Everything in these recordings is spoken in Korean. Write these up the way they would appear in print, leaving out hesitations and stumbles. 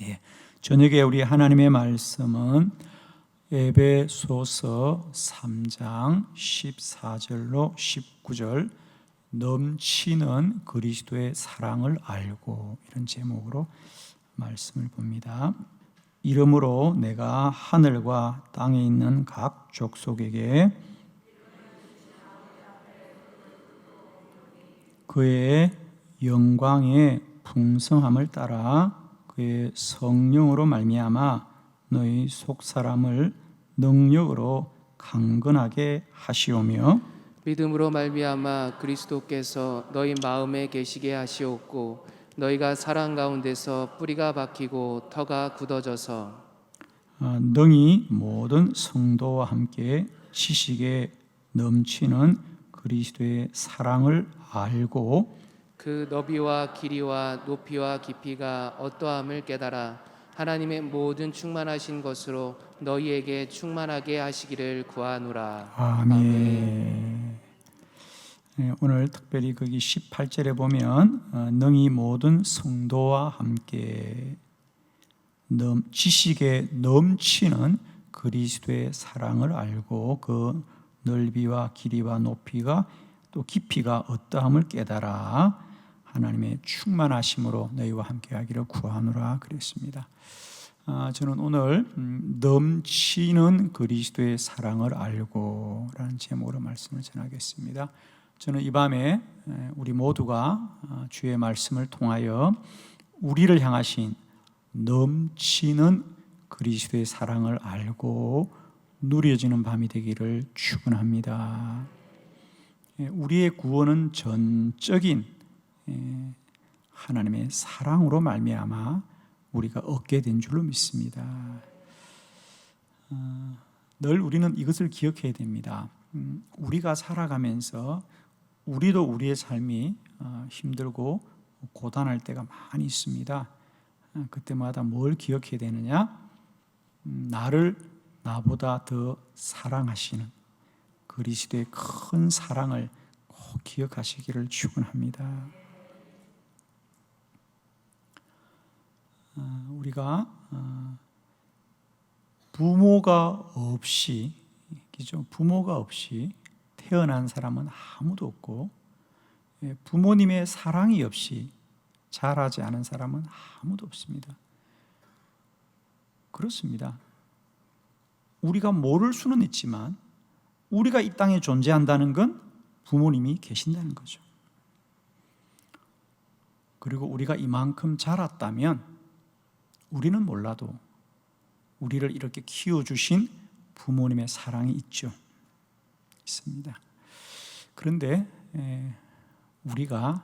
예, 저녁에 우리 하나님의 말씀은 에베소서 3장 14절로 19절 넘치는 그리스도의 사랑을 알고, 이런 제목으로 말씀을 봅니다. 이러므로 내가 하늘과 땅에 있는 각 족속에게 그의 영광의 풍성함을 따라 그의 성령으로 말미암아 너희 속사람을 능력으로 강건하게 하시오며 믿음으로 말미암아 그리스도께서 너희 마음에 계시게 하시옵고 너희가 사랑 가운데서 뿌리가 박히고 터가 굳어져서 능히 모든 성도와 함께 지식에 넘치는 그리스도의 사랑을 알고 그 너비와 길이와 높이와 깊이가 어떠함을 깨달아 하나님의 모든 충만하신 것으로 너희에게 충만하게 하시기를 구하노라. 아멘. 오늘 특별히 거기 18절에 보면 능히 모든 성도와 함께 지식에 넘치는 그리스도의 사랑을 알고 그 넓이와 길이와 높이가 또 깊이가 어떠함을 깨달아 하나님의 충만하심으로 너희와 함께 하기를 구하노라 그랬습니다. 저는 오늘 넘치는 그리스도의 사랑을 알고 라는 제목으로 말씀을 전하겠습니다. 저는 이 밤에 우리 모두가 주의 말씀을 통하여 우리를 향하신 넘치는 그리스도의 사랑을 알고 누려지는 밤이 되기를 축원합니다. 우리의 구원은 전적인 하나님의 사랑으로 말미암아 우리가 얻게 된 줄로 믿습니다. 늘 우리는 이것을 기억해야 됩니다. 우리가 살아가면서 우리도 우리의 삶이 힘들고 고단할 때가 많이 있습니다. 그때마다 뭘 기억해야 되느냐? 나를 나보다 더 사랑하시는 그리스도의 큰 사랑을 꼭 기억하시기를 축원합니다. 우리가 부모가 없이 태어난 사람은 아무도 없고 부모님의 사랑이 없이 자라지 않은 사람은 아무도 없습니다. 그렇습니다. 우리가 모를 수는 있지만 우리가 이 땅에 존재한다는 건 부모님이 계신다는 거죠. 그리고 우리가 이만큼 자랐다면 우리는 몰라도 우리를 이렇게 키워주신 부모님의 사랑이 있습니다. 그런데 우리가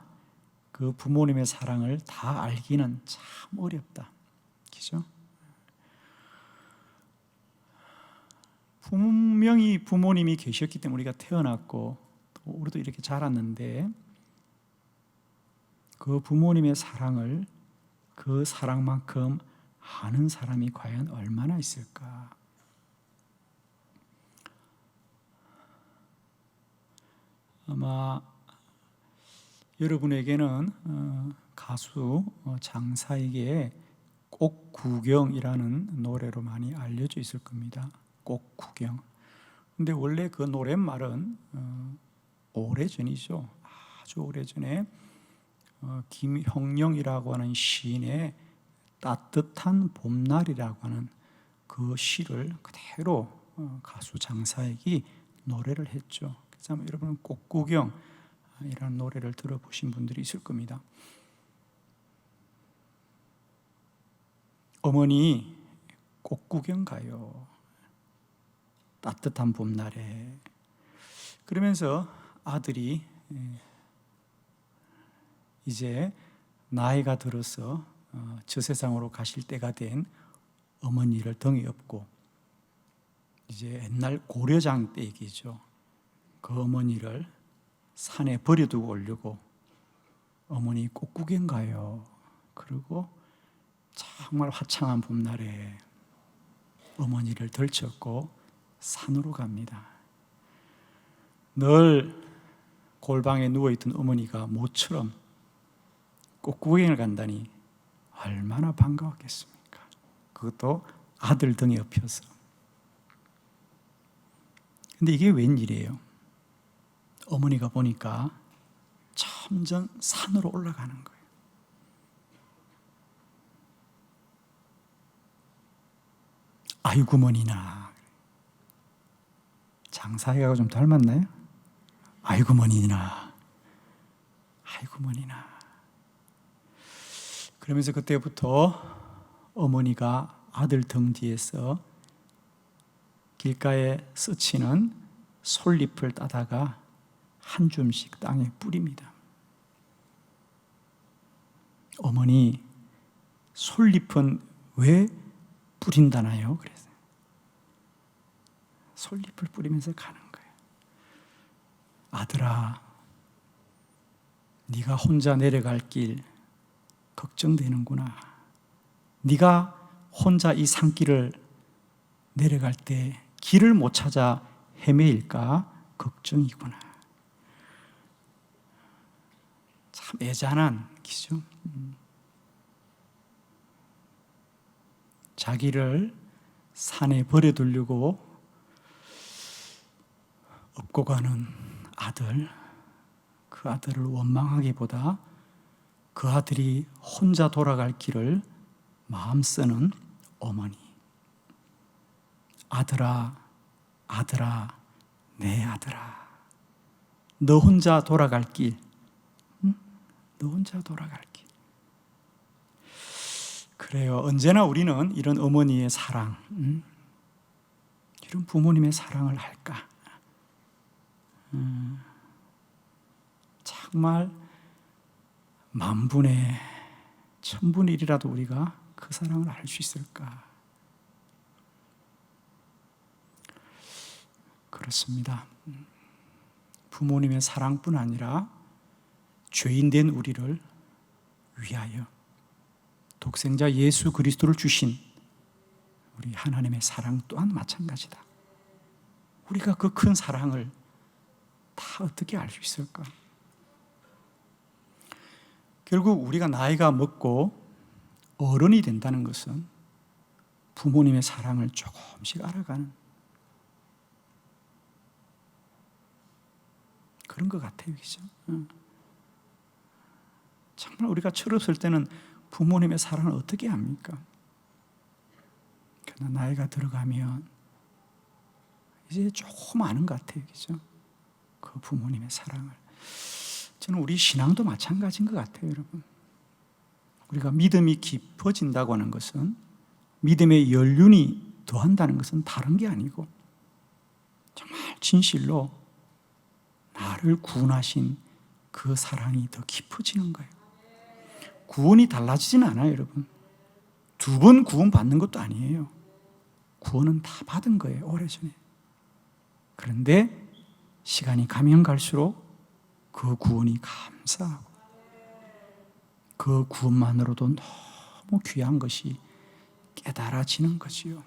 그 부모님의 사랑을 다 알기는 참 어렵다. 그죠? 분명히 부모님이 계셨기 때문에 우리가 태어났고 또 우리도 이렇게 자랐는데 그 부모님의 사랑을 그 사랑만큼 아는 사람이 과연 얼마나 있을까? 아마 여러분에게는 가수 장사익의 꽃구경이라는 노래로 많이 알려져 있을 겁니다. 꽃구경. 근데 원래 그 노랫말은 오래전이죠. 아주 오래전에 김형령이라고 하는 시인의 따뜻한 봄날이라고 하는 그 시를 그대로 가수 장사익이 노래를 했죠. 그래서 아마 여러분은 꽃구경이라는 노래를 들어보신 분들이 있을 겁니다. 어머니 꽃구경 가요. 따뜻한 봄날에. 그러면서 아들이 이제 나이가 들어서 저 세상으로 가실 때가 된 어머니를 등에 업고 이제 옛날 고려장 때 얘기죠. 그 어머니를 산에 버려두고 오려고 어머니 꽃구경 가요. 그리고 정말 화창한 봄날에 어머니를 들쳤고 산으로 갑니다. 늘 골방에 누워있던 어머니가 모처럼 꽃구경을 간다니 얼마나 반가웠겠습니까? 그것도 아들 등에 업혀서. 근데 이게 웬일이에요? 어머니가 보니까 점점 산으로 올라가는 거예요. 아이고 머니나. 장사회가 좀 닮았나요? 아이고 머니나. 아이고 머니나. 그러면서 그때부터 어머니가 아들 등 뒤에서 길가에 스치는 솔잎을 따다가 한 줌씩 땅에 뿌립니다. 어머니, 솔잎은 왜 뿌린다나요? 그래서 솔잎을 뿌리면서 가는 거예요. 아들아, 네가 혼자 내려갈 길 걱정되는구나. 네가 혼자 이 산길을 내려갈 때 길을 못 찾아 헤매일까 걱정이구나. 참 애잔한 기죠. 자기를 산에 버려두려고 업고 가는 아들, 그 아들을 원망하기보다 그 아들이 혼자 돌아갈 길을 마음 쓰는 어머니. 아들아, 아들아, 내 아들아, 너 혼자 돌아갈 길, 너 혼자 돌아갈 길. 그래요. 언제나 우리는 이런 어머니의 사랑, 이런 부모님의 사랑을 할까? 정말 만분의 천분의 1이라도 우리가 그 사랑을 알 수 있을까? 그렇습니다. 부모님의 사랑뿐 아니라 죄인된 우리를 위하여 독생자 예수 그리스도를 주신 우리 하나님의 사랑 또한 마찬가지다. 우리가 그 큰 사랑을 다 어떻게 알 수 있을까? 결국 우리가 나이가 먹고 어른이 된다는 것은 부모님의 사랑을 조금씩 알아가는 그런 것 같아요. 그죠? 정말 우리가 철없을 때는 부모님의 사랑을 어떻게 합니까? 그러나 나이가 들어가면 이제 조금 아는 것 같아요. 그죠? 그 부모님의 사랑을. 저는 우리 신앙도 마찬가지인 것 같아요, 여러분. 우리가 믿음이 깊어진다고 하는 것은 믿음의 연륜이 더한다는 것은 다른 게 아니고 정말 진실로 나를 구원하신 그 사랑이 더 깊어지는 거예요. 구원이 달라지지는 않아요, 여러분. 2번 구원 받는 것도 아니에요. 구원은 다 받은 거예요, 오래전에. 그런데 시간이 가면 갈수록 그 구원이 감사하고 그 구원만으로도 너무 귀한 것이 깨달아지는 거지요.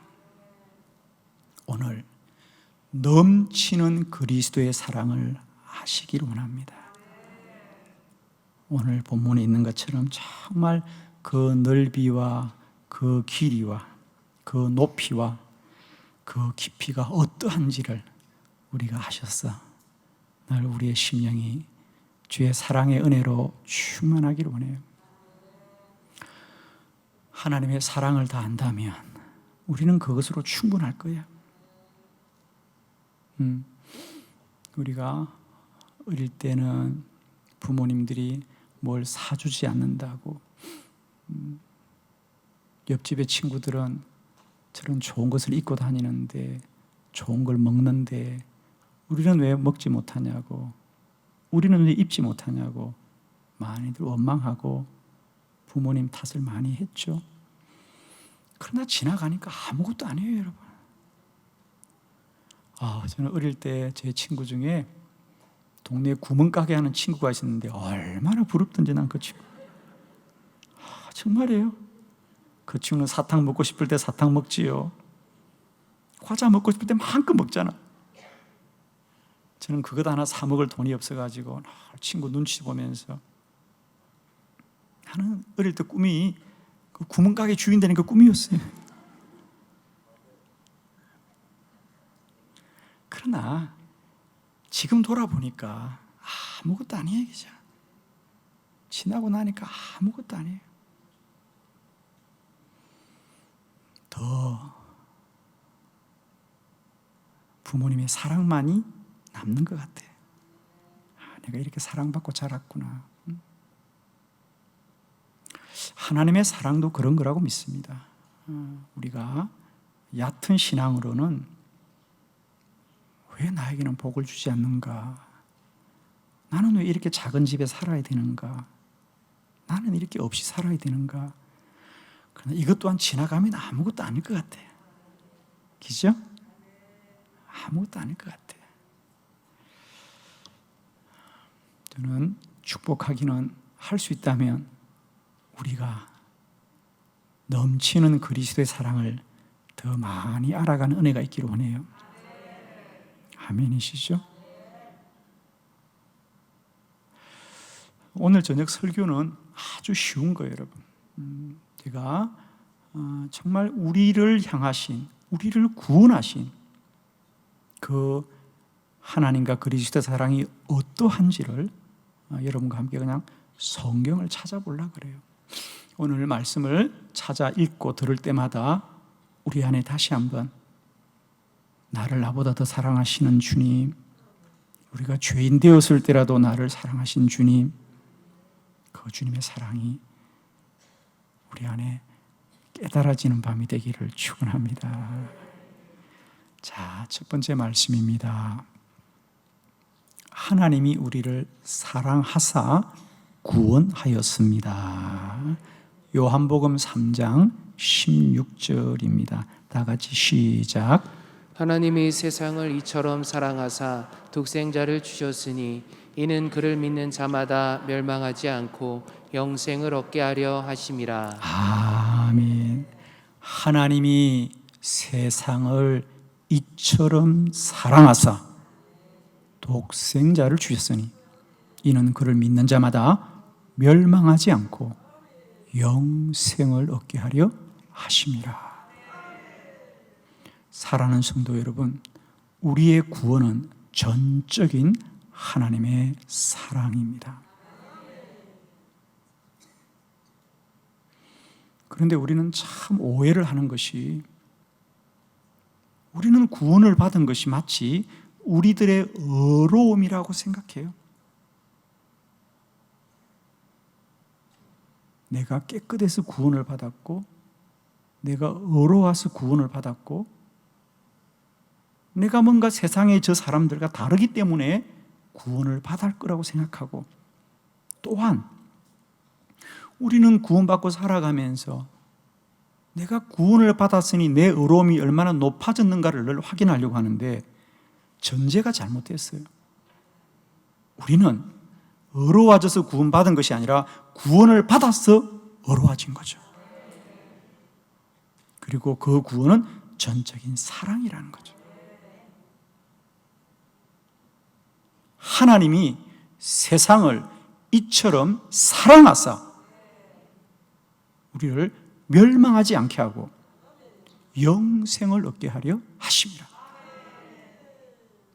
오늘 넘치는 그리스도의 사랑을 아시기를 원합니다. 오늘 본문에 있는 것처럼 정말 그 넓이와 그 길이와 그 높이와 그 깊이가 어떠한지를 우리가 아셔서 늘 우리의 심령이 주의 사랑의 은혜로 충만하기를 원해요. 하나님의 사랑을 다 안다면 우리는 그것으로 충분할 거야. 우리가 어릴 때는 부모님들이 뭘 사주지 않는다고, 옆집의 친구들은 저런 좋은 것을 입고 다니는데, 좋은 걸 먹는데 우리는 왜 먹지 못하냐고, 우리는 왜 입지 못하냐고 많이들 원망하고 부모님 탓을 많이 했죠. 그러나 지나가니까 아무것도 아니에요, 여러분. 저는 어릴 때 제 친구 중에 동네에 구멍가게 하는 친구가 있었는데 얼마나 부럽던지 난 그 친구. 정말이에요. 그 친구는 사탕 먹고 싶을 때 사탕 먹지요. 과자 먹고 싶을 때 마음껏 먹잖아. 저는 그것 하나 사 먹을 돈이 없어가지고 친구 눈치 보면서, 나는 어릴 때 꿈이 그 구멍가게 주인 되는 게 꿈이었어요. 지금 돌아보니까 아무것도 아니에요. 그죠? 지나고 나니까 아무것도 아니에요. 더 부모님의 사랑만이 남는 것 같아요. 내가 이렇게 사랑받고 자랐구나. 하나님의 사랑도 그런 거라고 믿습니다. 우리가 얕은 신앙으로는 왜 나에게는 복을 주지 않는가? 나는 왜 이렇게 작은 집에 살아야 되는가? 나는 이렇게 없이 살아야 되는가? 그러나 이것 또한 지나가면 아무것도 아닐 것 같아요. 그죠? 아무것도 아닐 것 같아요. 저는 축복하기는 할 수 있다면 우리가 넘치는 그리스도의 사랑을 더 많이 알아가는 은혜가 있기를 원해요. 아멘이시죠? 오늘 저녁 설교는 아주 쉬운 거예요, 여러분. 제가 정말 우리를 향하신, 우리를 구원하신 그 하나님과 그리스도의 사랑이 어떠한지를 여러분과 함께 그냥 성경을 찾아보려고 그래요. 오늘 말씀을 찾아 읽고 들을 때마다 우리 안에 다시 한번 나를 나보다 더 사랑하시는 주님, 우리가 죄인 되었을 때라도 나를 사랑하신 주님, 그 주님의 사랑이 우리 안에 깨달아지는 밤이 되기를 축원합니다. 자, 첫 번째 말씀입니다. 하나님이 우리를 사랑하사 구원하였습니다. 요한복음 3장 16절입니다. 다 같이 시작. 하나님이 세상을 이처럼 사랑하사 독생자를 주셨으니 이는 그를 믿는 자마다 멸망하지 않고 영생을 얻게 하려 하심이라. 아멘. 하나님이 세상을 이처럼 사랑하사 독생자를 주셨으니 이는 그를 믿는 자마다 멸망하지 않고 영생을 얻게 하려 하심이라. 사랑하는 성도 여러분, 우리의 구원은 전적인 하나님의 사랑입니다. 그런데 우리는 참 오해를 하는 것이, 우리는 구원을 받은 것이 마치 우리들의 의로움이라고 생각해요. 내가 깨끗해서 구원을 받았고, 내가 의로워서 구원을 받았고, 내가 뭔가 세상의 저 사람들과 다르기 때문에 구원을 받을 거라고 생각하고, 또한 우리는 구원받고 살아가면서 내가 구원을 받았으니 내 의로움이 얼마나 높아졌는가를 늘 확인하려고 하는데 전제가 잘못됐어요. 우리는 의로워져서 구원받은 것이 아니라 구원을 받아서 의로워진 거죠. 그리고 그 구원은 전적인 사랑이라는 거죠. 하나님이 세상을 이처럼 사랑하사 우리를 멸망하지 않게 하고 영생을 얻게 하려 하십니다.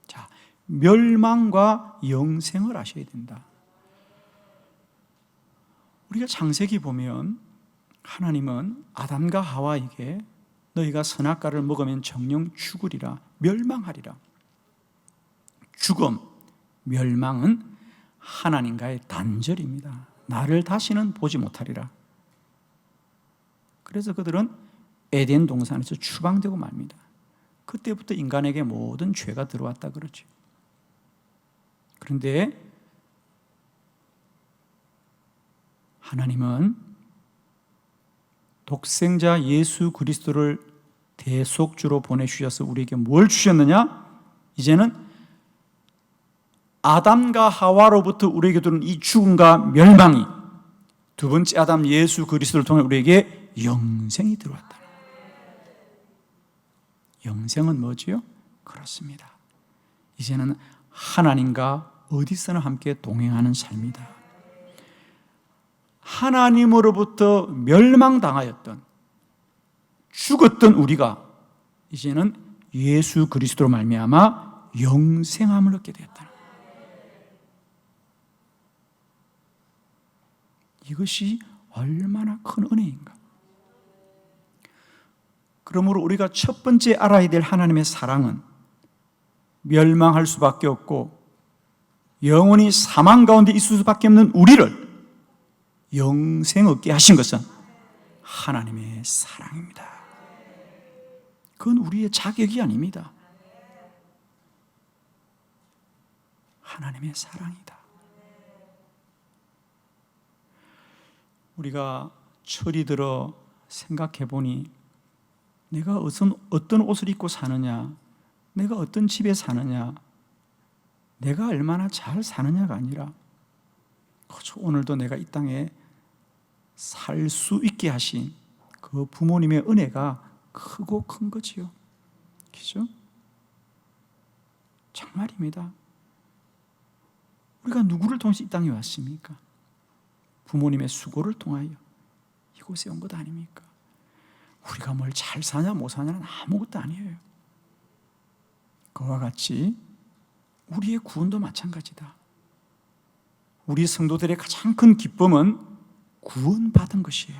자, 멸망과 영생을 아셔야 된다. 우리가 창세기 보면 하나님은 아담과 하와에게 너희가 선악과를 먹으면 정령 죽으리라, 멸망하리라. 죽음, 멸망은 하나님과의 단절입니다. 나를 다시는 보지 못하리라. 그래서 그들은 에덴 동산에서 추방되고 맙니다. 그때부터 인간에게 모든 죄가 들어왔다 그러죠. 그런데 하나님은 독생자 예수 그리스도를 대속주로 보내주셔서 우리에게 뭘 주셨느냐? 이제는 아담과 하와로부터 우리에게 들은 이 죽음과 멸망이 두 번째 아담 예수 그리스도를 통해 우리에게 영생이 들어왔다. 영생은 뭐지요? 그렇습니다. 이제는 하나님과 어디서나 함께 동행하는 삶이다. 하나님으로부터 멸망당하였던, 죽었던 우리가 이제는 예수 그리스도로 말미암아 영생함을 얻게 되었다. 이것이 얼마나 큰 은혜인가. 그러므로 우리가 첫 번째 알아야 될 하나님의 사랑은 멸망할 수밖에 없고 영원히 사망 가운데 있을 수밖에 없는 우리를 영생 얻게 하신 것은 하나님의 사랑입니다. 그건 우리의 자격이 아닙니다. 하나님의 사랑이다. 우리가 철이 들어 생각해 보니 내가 어떤 옷을 입고 사느냐, 내가 어떤 집에 사느냐, 내가 얼마나 잘 사느냐가 아니라 오늘도 내가 이 땅에 살 수 있게 하신 그 부모님의 은혜가 크고 큰 거지요. 그죠? 정말입니다. 우리가 누구를 통해서 이 땅에 왔습니까? 부모님의 수고를 통하여 이곳에 온 것 아닙니까? 우리가 뭘 잘 사냐 못 사냐는 아무것도 아니에요. 그와 같이 우리의 구원도 마찬가지다. 우리 성도들의 가장 큰 기쁨은 구원받은 것이에요.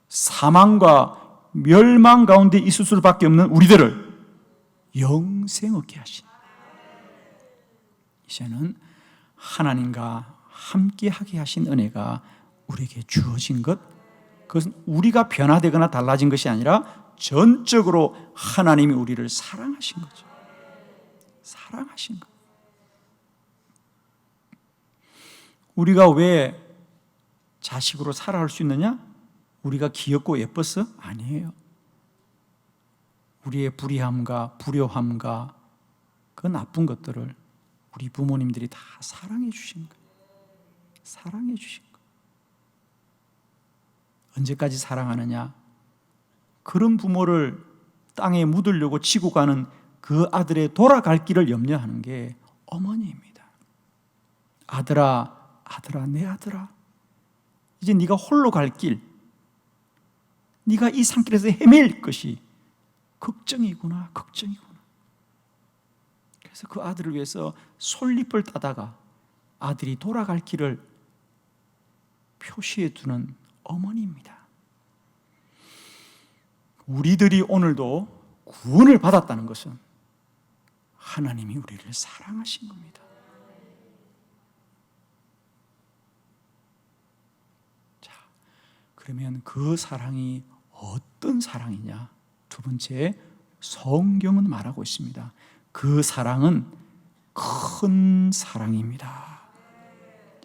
사망과 멸망 가운데 있을 수밖에 없는 우리들을 영생 얻게 하신, 이제는 하나님과 함께하게 하신 은혜가 우리에게 주어진 것, 그것은 우리가 변화되거나 달라진 것이 아니라 전적으로 하나님이 우리를 사랑하신 거죠. 사랑하신 것. 우리가 왜 자식으로 살아갈 수 있느냐? 우리가 귀엽고 예뻐서? 아니에요. 우리의 불의함과 불효함과 그 나쁜 것들을 우리 부모님들이 다 사랑해 주신 거예요. 사랑해 주신 거예요. 언제까지 사랑하느냐? 그런 부모를 땅에 묻으려고 치고 가는 그 아들의 돌아갈 길을 염려하는 게 어머니입니다. 아들아, 아들아, 내 아들아, 이제 네가 홀로 갈 길, 네가 이 산길에서 헤맬 것이 걱정이구나, 걱정이구나. 그래서 그 아들을 위해서 솔잎을 따다가 아들이 돌아갈 길을 표시해 두는 어머니입니다. 우리들이 오늘도 구원을 받았다는 것은 하나님이 우리를 사랑하신 겁니다. 자, 그러면 그 사랑이 어떤 사랑이냐? 두 번째, 성경은 말하고 있습니다. 그 사랑은 큰 사랑입니다.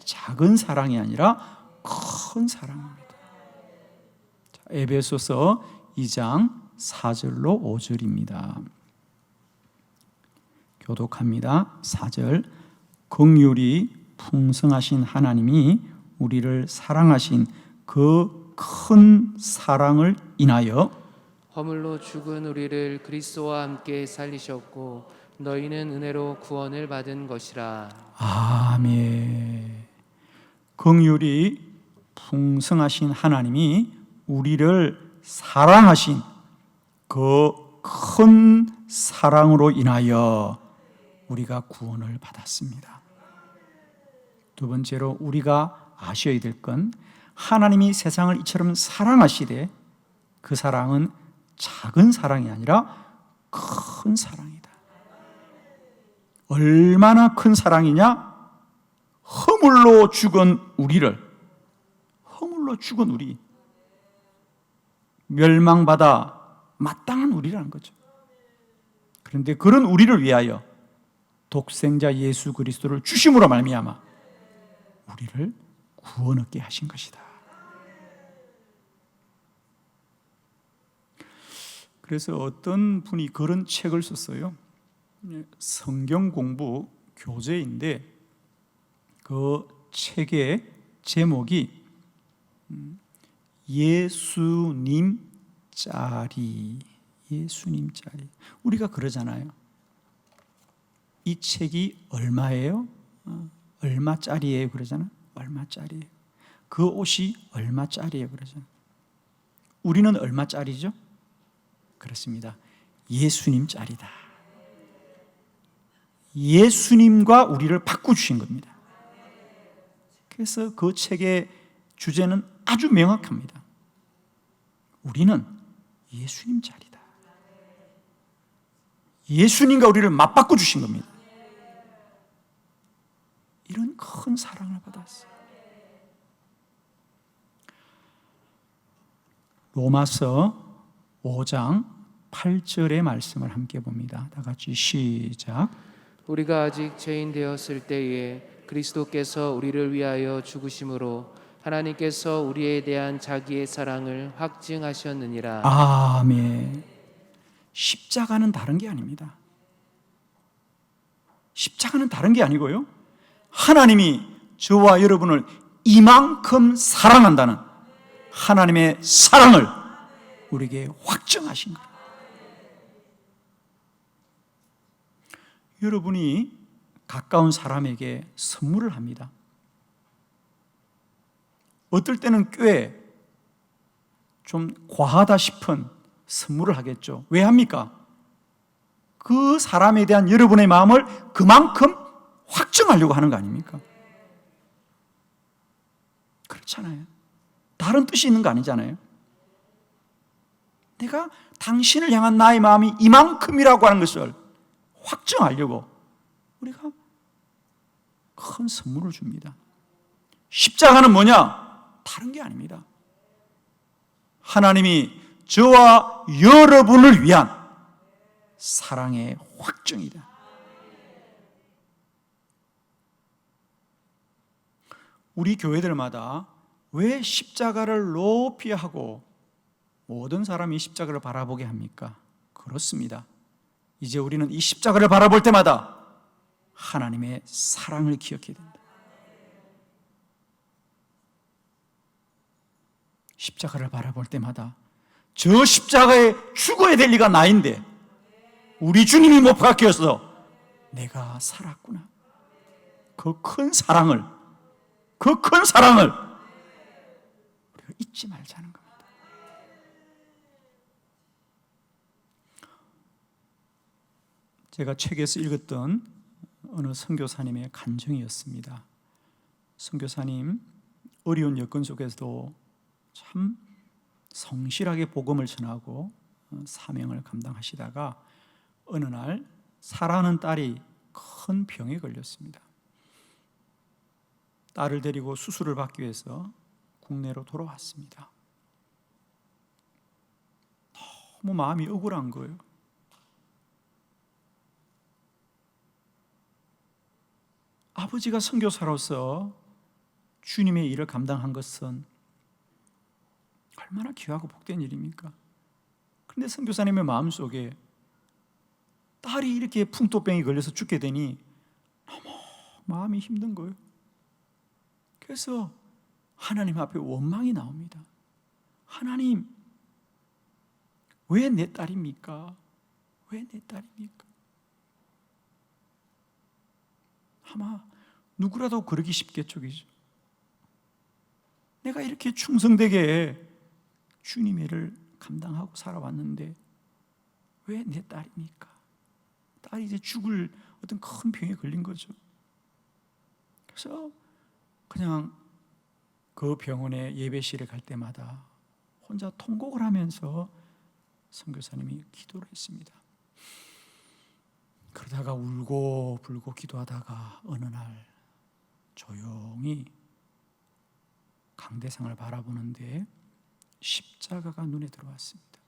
작은 사랑이 아니라 큰 사랑입니다. 자, 에베소서 2장 4절로 5절입니다. 교독합니다. 4절, 긍휼이 풍성하신 하나님이 우리를 사랑하신 그 큰 사랑을 인하여 허물로 죽은 우리를 그리스도와 함께 살리셨고 너희는 은혜로 구원을 받은 것이라. 아멘. 긍휼이 풍성하신 하나님이 우리를 사랑하신 그 큰 사랑으로 인하여 우리가 구원을 받았습니다. 두 번째로 우리가 아셔야 될 건, 하나님이 세상을 이처럼 사랑하시되 그 사랑은 작은 사랑이 아니라 큰 사랑이다. 얼마나 큰 사랑이냐? 허물로 죽은 우리를, 허물로 죽은 우리, 멸망받아 마땅한 우리라는 거죠. 그런데 그런 우리를 위하여 독생자 예수 그리스도를 주심으로 말미암아 우리를 구원 얻게 하신 것이다. 그래서 어떤 분이 그런 책을 썼어요. 성경 공부 교재인데 그 책의 제목이 예수님 짜리. 예수님 짜리. 우리가 그러잖아요. 이 책이 얼마예요? 얼마짜리예요? 그러잖아요. 얼마짜리예요? 그 옷이 얼마짜리예요? 그러잖아요. 우리는 얼마짜리죠? 그렇습니다. 예수님 짜리다. 예수님과 우리를 바꿔주신 겁니다. 그래서 그 책의 주제는 아주 명확합니다. 우리는 예수님 자리다. 예수님과 우리를 맞바꿔 주신 겁니다. 이런 큰 사랑을 받았어요. 로마서 5장 8절의 말씀을 함께 봅니다. 다 같이 시작. 우리가 아직 죄인 되었을 때에 그리스도께서 우리를 위하여 죽으심으로 하나님께서 우리에 대한 자기의 사랑을 확증하셨느니라. 아멘. 십자가는 다른 게 아닙니다. 십자가는 다른 게 아니고요, 하나님이 저와 여러분을 이만큼 사랑한다는 하나님의 사랑을 우리에게 확증하신 거예요. 여러분이 가까운 사람에게 선물을 합니다. 어떨 때는 꽤 좀 과하다 싶은 선물을 하겠죠. 왜 합니까? 그 사람에 대한 여러분의 마음을 그만큼 확증하려고 하는 거 아닙니까? 그렇잖아요. 다른 뜻이 있는 거 아니잖아요. 내가 당신을 향한 나의 마음이 이만큼이라고 하는 것을 확증하려고 우리가 큰 선물을 줍니다. 십자가는 뭐냐? 다른 게 아닙니다. 하나님이 저와 여러분을 위한 사랑의 확증이다. 우리 교회들마다 왜 십자가를 높이 하고 모든 사람이 십자가를 바라보게 합니까? 그렇습니다. 이제 우리는 이 십자가를 바라볼 때마다 하나님의 사랑을 기억해야 된다. 십자가를 바라볼 때마다 저 십자가에 죽어야 될 리가 나인데 우리 주님이 못 박혀서 내가 살았구나. 그 큰 사랑을 우리가 잊지 말자는 겁니다. 제가 책에서 읽었던 어느 선교사님의 간증이었습니다. 선교사님 어려운 여건 속에서도 참 성실하게 복음을 전하고 사명을 감당하시다가 어느 날 사랑하는 딸이 큰 병에 걸렸습니다. 딸을 데리고 수술을 받기 위해서 국내로 돌아왔습니다. 너무 마음이 억울한 거예요. 아버지가 선교사로서 주님의 일을 감당한 것은 얼마나 귀하고 복된 일입니까? 그런데 선교사님의 마음속에 딸이 이렇게 풍토병이 걸려서 죽게 되니 너무 마음이 힘든 거예요. 그래서 하나님 앞에 원망이 나옵니다. 하나님, 왜 내 딸입니까? 왜 내 딸입니까? 아마 누구라도 그러기 쉽겠죠, 그죠? 내가 이렇게 충성되게 주님의 일을 감당하고 살아왔는데 왜 내 딸입니까? 딸이 이제 죽을 어떤 큰 병에 걸린 거죠. 그래서 그냥 그 병원에 예배실에 갈 때마다 혼자 통곡을 하면서 선교사님이 기도를 했습니다. 그러다가 울고 불고 기도하다가 어느 날 조용히 강대상을 바라보는데 십자가가 눈에 들어왔습니다.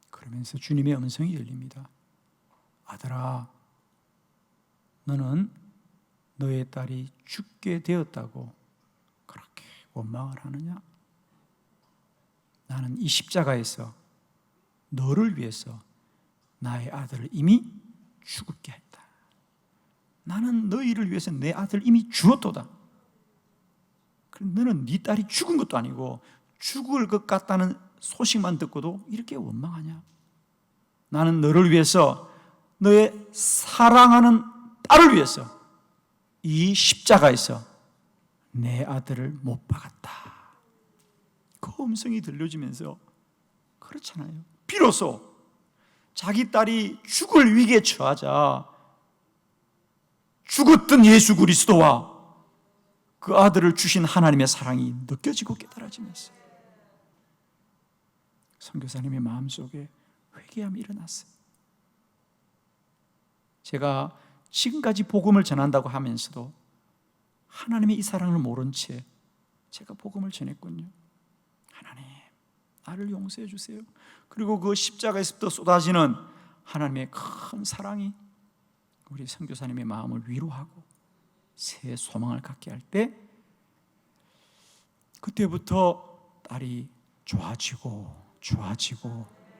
그러면서 주님의 음성이 열립니다. 아들아, 너는 너의 딸이 죽게 되었다고 그렇게 원망을 하느냐? 나는 이 십자가에서 너를 위해서 나의 아들을 이미 죽게 했다. 나는 너희를 위해서 내 아들을 이미 주었도다. 그럼 너는 네 딸이 죽은 것도 아니고 죽을 것 같다는 소식만 듣고도 이렇게 원망하냐? 나는 너를 위해서, 너의 사랑하는 딸을 위해서 이 십자가에서 내 아들을 못 박았다. 그 음성이 들려지면서 그렇잖아요. 비로소 자기 딸이 죽을 위기에 처하자 죽었던 예수 그리스도와 그 아들을 주신 하나님의 사랑이 느껴지고 깨달아지면서 선교사님의 마음속에 회개함이 일어났어요. 제가 지금까지 복음을 전한다고 하면서도 하나님의 이 사랑을 모른 채 제가 복음을 전했군요. 하나님, 나를 용서해 주세요. 그리고 그 십자가에서부터 쏟아지는 하나님의 큰 사랑이 우리 선교사님의 마음을 위로하고 새 소망을 갖게 할 때, 그때부터 딸이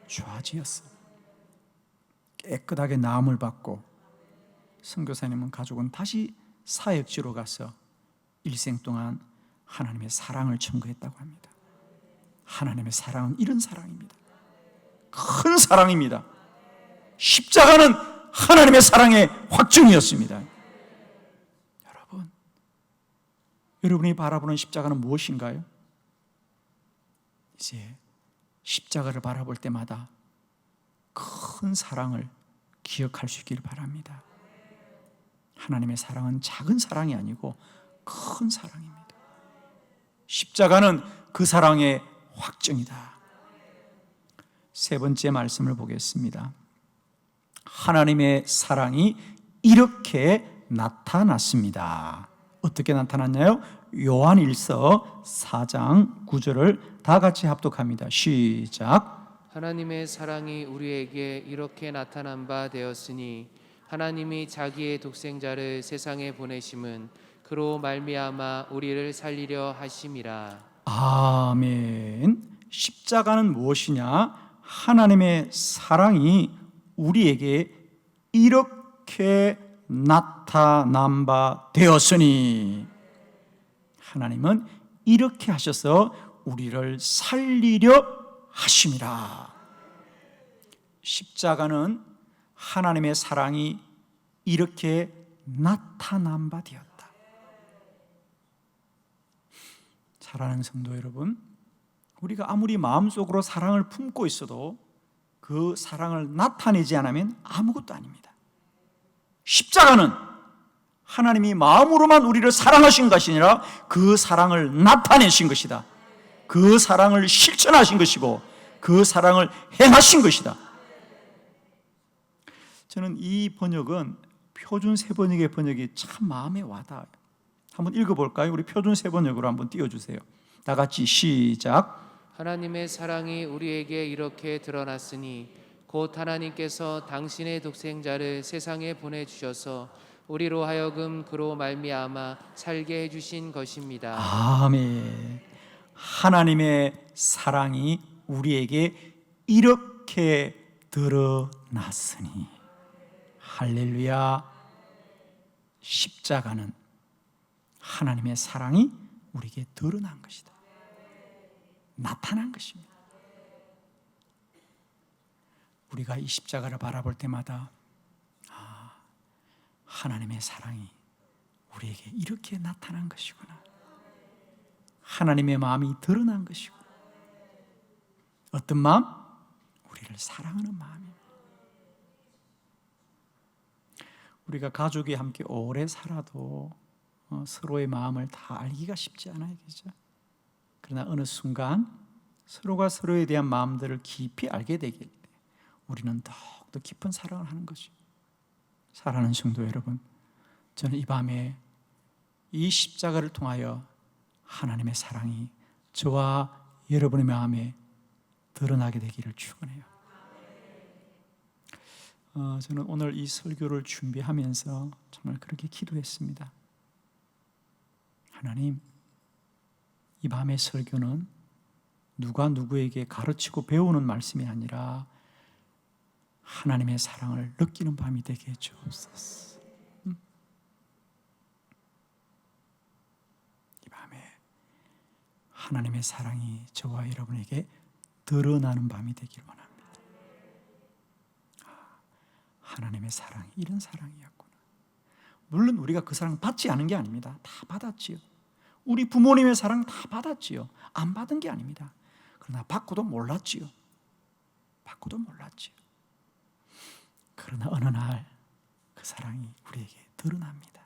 좋아지었어요. 깨끗하게 나음을 받고 선교사님은 가족은 다시 사역지로 가서 일생 동안 하나님의 사랑을 청구했다고 합니다. 하나님의 사랑은 이런 사랑입니다. 큰 사랑입니다. 십자가는 하나님의 사랑의 확증이었습니다. 여러분이 바라보는 십자가는 무엇인가요? 이제 십자가를 바라볼 때마다 큰 사랑을 기억할 수 있기를 바랍니다. 하나님의 사랑은 작은 사랑이 아니고 큰 사랑입니다. 십자가는 그 사랑의 확증이다. 세 번째 말씀을 보겠습니다. 하나님의 사랑이 이렇게 나타났습니다. 어떻게 나타났나요? 요한일서 4장 9절을 다 같이 합독합니다. 시작. 하나님의 사랑이 우리에게 이렇게 나타난 바 되었으니 하나님이 자기의 독생자를 세상에 보내심은 그로 말미암아 우리를 살리려 하심이라. 아멘. 십자가는 무엇이냐? 하나님의 사랑이 우리에게 이렇게 나타난 바 되었으니, 하나님은 이렇게 하셔서 우리를 살리려 하심이라. 십자가는 하나님의 사랑이 이렇게 나타난 바 되었다. 사랑하는 성도 여러분, 우리가 아무리 마음속으로 사랑을 품고 있어도 그 사랑을 나타내지 않으면 아무것도 아닙니다. 십자가는 하나님이 마음으로만 우리를 사랑하신 것이 아니라 그 사랑을 나타내신 것이다. 그 사랑을 실천하신 것이고 그 사랑을 행하신 것이다. 저는 이 번역은 표준 세번역의 번역이 참 마음에 와닿아요. 한번 읽어볼까요? 우리 표준 세번역으로 한번 띄워주세요. 다 같이 시작. 하나님의 사랑이 우리에게 이렇게 드러났으니 곧 하나님께서 당신의 독생자를 세상에 보내주셔서 우리로 하여금 그로 말미암아 살게 해주신 것입니다. 아멘. 하나님의 사랑이 우리에게 이렇게 드러났으니, 할렐루야. 십자가는 하나님의 사랑이 우리에게 드러난 것이다. 나타난 것입니다. 우리가 이 십자가를 바라볼 때마다 하나님의 사랑이 우리에게 이렇게 나타난 것이구나. 하나님의 마음이 드러난 것이고, 어떤 마음? 우리를 사랑하는 마음입니다. 우리가 가족이 함께 오래 살아도 서로의 마음을 다 알기가 쉽지 않아요, 그죠? 그러나 어느 순간 서로가 서로에 대한 마음들을 깊이 알게 되길 때 우리는 더욱더 깊은 사랑을 하는 것이죠. 사랑하는 성도 여러분, 저는 이 밤에 이 십자가를 통하여 하나님의 사랑이 저와 여러분의 마음에 드러나게 되기를 축원해요. 저는 오늘 이 설교를 준비하면서 정말 그렇게 기도했습니다. 하나님, 이 밤의 설교는 누가 누구에게 가르치고 배우는 말씀이 아니라 하나님의 사랑을 느끼는 밤이 되게 해주옵소서. 이 밤에 하나님의 사랑이 저와 여러분에게 드러나는 밤이 되기를 원합니다. 하나님의 사랑이 이런 사랑이었구나. 물론 우리가 그 사랑 받지 않은 게 아닙니다. 다 받았지요. 우리 부모님의 사랑 다 받았지요. 안 받은 게 아닙니다. 그러나 받고도 몰랐지요. 그러나 어느 날 그 사랑이 우리에게 드러납니다.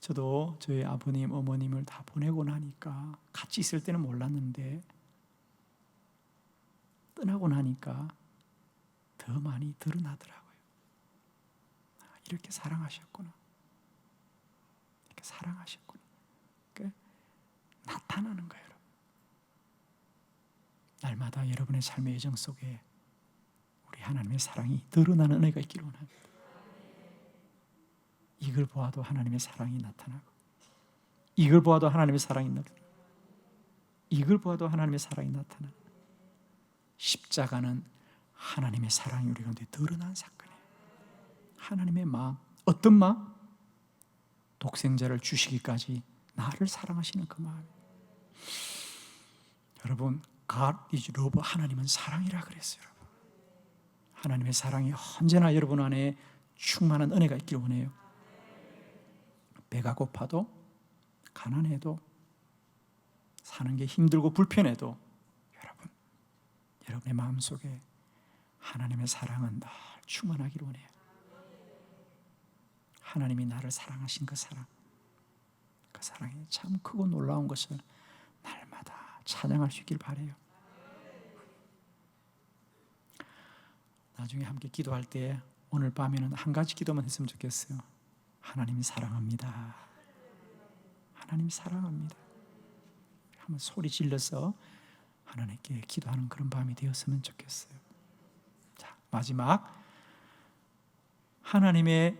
저도 저희 아버님, 어머님을 다 보내고 나니까 같이 있을 때는 몰랐는데 떠나고 나니까 더 많이 드러나더라고요. 이렇게 사랑하셨구나. 이렇게 사랑하셨구나. 그러니까 나타나는 거예요, 여러분. 날마다 여러분의 삶의 여정 속에 우리 하나님의 사랑이 드러나는 은혜가 있기를 원합니다. 이걸 보아도 하나님의 사랑이 나타나고, 이걸 보아도 하나님의 사랑이 나타나고, 이걸 보아도 하나님의 사랑이 나타나고, 십자가는 하나님의 사랑이 우리 가운데 드러난 사건이에요. 하나님의 마음, 어떤 마음? 독생자를 주시기까지 나를 사랑하시는 그 마음. 여러분, God is love, 하나님은 사랑이라 그랬어요. 여러분. 하나님의 사랑이 언제나 여러분 안에 충만한 은혜가 있기를 원해요. 배가 고파도, 가난해도, 사는 게 힘들고 불편해도 여러분의 마음속에 하나님의 사랑은 늘 충만하기를 원해요. 하나님이 나를 사랑하신 그 사랑, 그 사랑이 참 크고 놀라운 것을 날마다 찬양할 수 있길 바라요. 나중에 함께 기도할 때 오늘 밤에는 한 가지 기도만 했으면 좋겠어요. 하나님이 사랑합니다. 하나님이 사랑합니다. 한번 소리 질러서 하나님께 기도하는 그런 밤이 되었으면 좋겠어요. 자, 마지막, 하나님의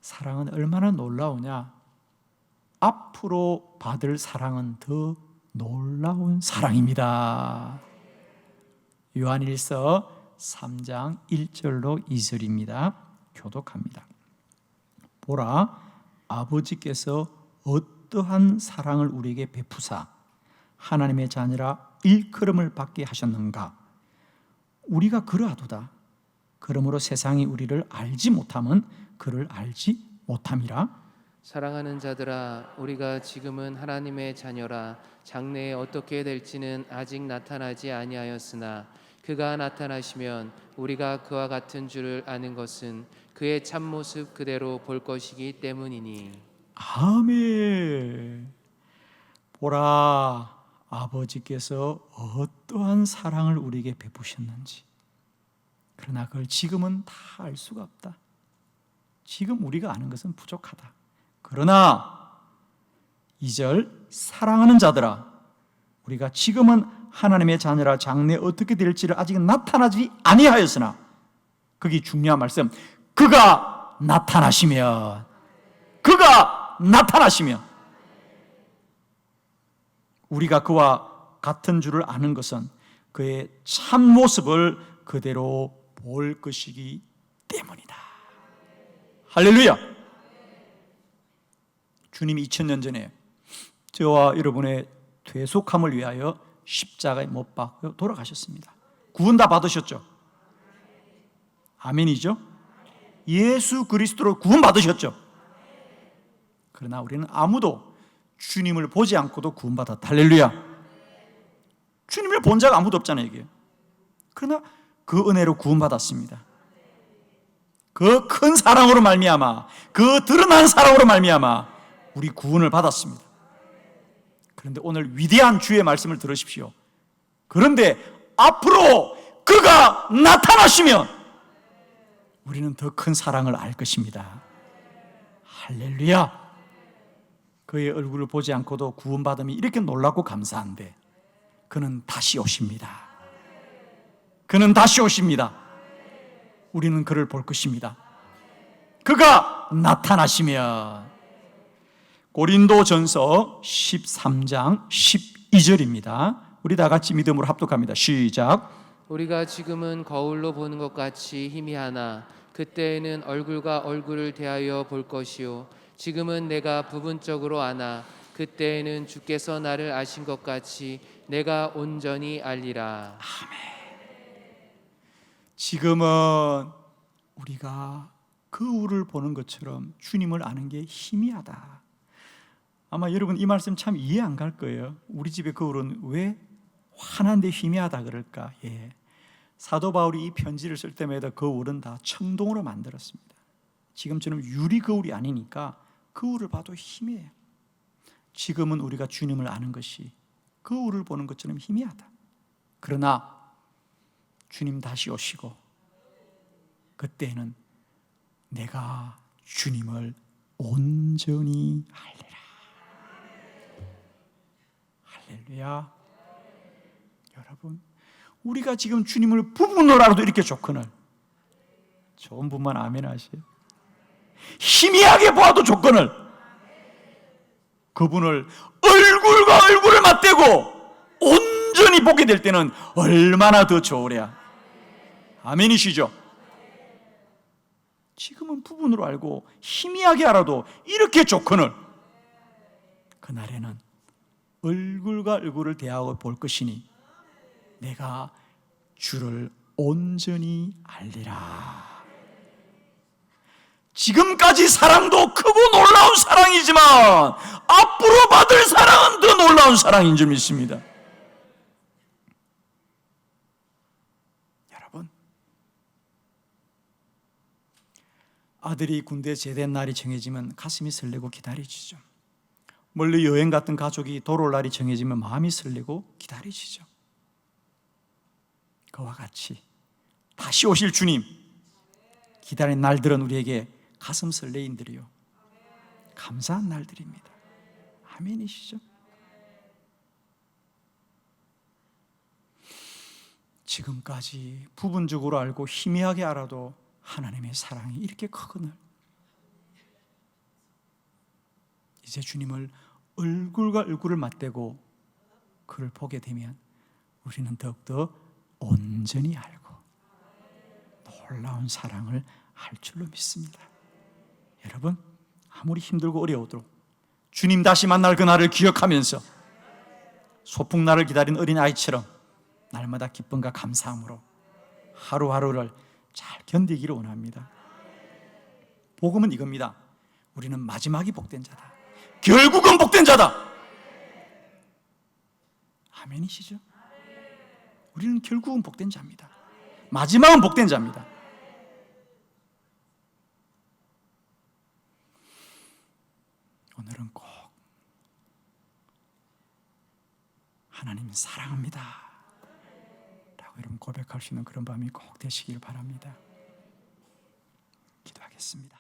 사랑은 얼마나 놀라우냐? 앞으로 받을 사랑은 더 놀라운 사랑입니다. 요한일서 3장 1절로 2절입니다. 교독합니다. 보라, 아버지께서 어떠한 사랑을 우리에게 베푸사 하나님의 자녀라 일컬음을 받게 하셨는가? 우리가 그러하도다. 그러므로 세상이 우리를 알지 못함은 그를 알지 못함이라. 사랑하는 자들아, 우리가 지금은 하나님의 자녀라. 장래에 어떻게 될지는 아직 나타나지 아니하였으나 그가 나타나시면 우리가 그와 같은 줄을 아는 것은 그의 참모습 그대로 볼 것이기 때문이니. 아멘. 보라, 아버지께서 어떠한 사랑을 우리에게 베푸셨는지. 그러나 그걸 지금은 다 알 수가 없다. 지금 우리가 아는 것은 부족하다. 그러나 2절, 사랑하는 자들아, 우리가 지금은 하나님의 자녀라 장래에 어떻게 될지를 아직 나타나지 아니하였으나, 거기 중요한 말씀, 그가 나타나시면, 그가 나타나시면 우리가 그와 같은 줄을 아는 것은 그의 참모습을 그대로 볼 것이기 때문이다. 할렐루야. 주님이 2000년 전에 저와 여러분의 되속함을 위하여 십자가에 못 박혀 돌아가셨습니다. 구원 다 받으셨죠? 아멘이죠? 예수 그리스도로 구원 받으셨죠? 그러나 우리는 아무도 주님을 보지 않고도 구원받았다. 할렐루야. 주님을 본 자가 아무도 없잖아요, 이게. 그러나 그 은혜로 구원받았습니다. 그 큰 사랑으로 말미암아, 그 드러난 사랑으로 말미암아 우리 구원을 받았습니다. 그런데 오늘 위대한 주의 말씀을 들으십시오. 그런데 앞으로 그가 나타나시면 우리는 더 큰 사랑을 알 것입니다. 할렐루야. 그의 얼굴을 보지 않고도 구원받음이 이렇게 놀랍고 감사한데 그는 다시 오십니다. 그는 다시 오십니다. 우리는 그를 볼 것입니다. 그가 나타나시면. 고린도전서 13장 12절입니다. 우리 다 같이 믿음으로 합독합니다. 시작. 우리가 지금은 거울로 보는 것 같이 희미하나 그때에는 얼굴과 얼굴을 대하여 볼 것이요 지금은 내가 부분적으로 아나 그때에는 주께서 나를 아신 것 같이 내가 온전히 알리라. 아멘. 지금은 우리가 거울을 보는 것처럼 주님을 아는 게 희미하다. 아마 여러분 이 말씀 참 이해 안 갈 거예요. 우리 집의 거울은 왜 환한데 희미하다 그럴까? 예. 사도 바울이 이 편지를 쓸 때마다 거울은 다 청동으로 만들었습니다. 지금처럼 유리 거울이 아니니까 거울을 봐도 희미해요. 지금은 우리가 주님을 아는 것이 거울을 보는 것처럼 희미하다. 그러나 주님 다시 오시고 그때는 내가 주님을 온전히 알리라. 할렐루야. 여러분, 우리가 지금 주님을 부분으로 알아도 이렇게 좋거늘, 좋은 분만 아멘 하세요. 희미하게 보아도 좋거늘 그분을 얼굴과 얼굴을 맞대고 온전히 보게 될 때는 얼마나 더 좋으랴. 아멘이시죠? 지금은 부분으로 알고 희미하게 알아도 이렇게 좋거늘 그날에는 얼굴과 얼굴을 대하고 볼 것이니 내가 주를 온전히 알리라. 지금까지 사랑도 크고 놀라운 사랑이지만 앞으로 받을 사랑은 더 놀라운 사랑인 줄 믿습니다. 여러분, 아들이 군대 제대한 날이 정해지면 가슴이 설레고 기다려지죠. 멀리 여행 갔던 가족이 돌아올 날이 정해지면 마음이 설레고 기다려지죠. 그와 같이 다시 오실 주님 기다린 날들은 우리에게 가슴 설레인들이요 감사한 날들입니다. 아멘이시죠? 지금까지 부분적으로 알고 희미하게 알아도 하나님의 사랑이 이렇게 크거늘 이제 주님을 얼굴과 얼굴을 맞대고 그를 보게 되면 우리는 더욱더 온전히 알고 놀라운 사랑을 할 줄로 믿습니다. 여러분, 아무리 힘들고 어려워도 주님 다시 만날 그날을 기억하면서 소풍날을 기다린 어린아이처럼 날마다 기쁨과 감사함으로 하루하루를 잘 견디기를 원합니다. 복음은 이겁니다. 우리는 마지막이 복된 자다. 결국은 복된 자다. 아멘이시죠? 우리는 결국은 복된 자입니다. 마지막은 복된 자입니다. 오늘은 꼭 하나님 사랑합니다 라고 여러분 고백할 수 있는 그런 밤이 꼭 되시길 바랍니다. 기도하겠습니다.